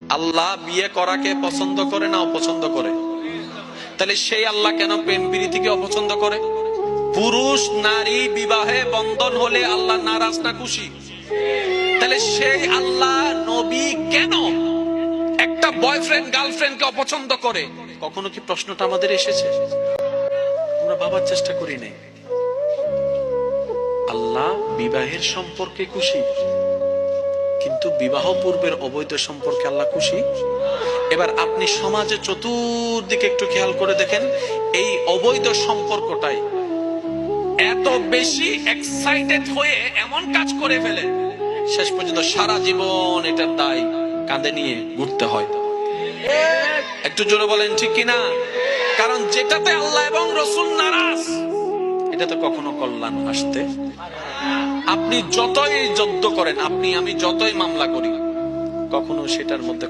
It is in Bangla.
আল্লাহ বিয়ে করাকে পছন্দ করে না অপছন্দ করে? তাহলে সেই আল্লাহ কেন প্রেম প্রীতিকে অপছন্দ করে? পুরুষ নারী বিবাহে বন্ধন হলে আল্লাহ নারাজ না খুশি? তাহলে সেই আল্লাহ নবী কেন একটা বয়ফ্রেন্ড গার্লফ্রেন্ডকে অপছন্দ করে? কখনো কি প্রশ্নটা আমাদের এসেছে? আমরা ভাবার চেষ্টা করি নাই। আল্লাহ বিবাহের সম্পর্কে খুশি, কিন্তু বিবাহ পূর্বের অবৈধ সম্পর্কে আল্লাহ খুশি। এবার আপনি সমাজে চতুর্দিকে একটু খেয়াল করে দেখেন, এই অবৈধ সম্পর্কটাই এত বেশি এক্সাইটেড হয়ে এমন কাজ করে ফেলে, শেষ পর্যন্ত সারা জীবন এটার দায় কাঁধে নিয়ে ঘুরতে হয়। একটু জোরে বলেন ঠিক কিনা? কারণ যেটাতে আল্লাহ এবং রাসূল নারাজ, এটাতে কখনো কল্যাণ আসতে। আপনি যতই যুদ্ধ করেন, আপনি আমি যতই মামলা করি, কখনো সেটার মধ্যে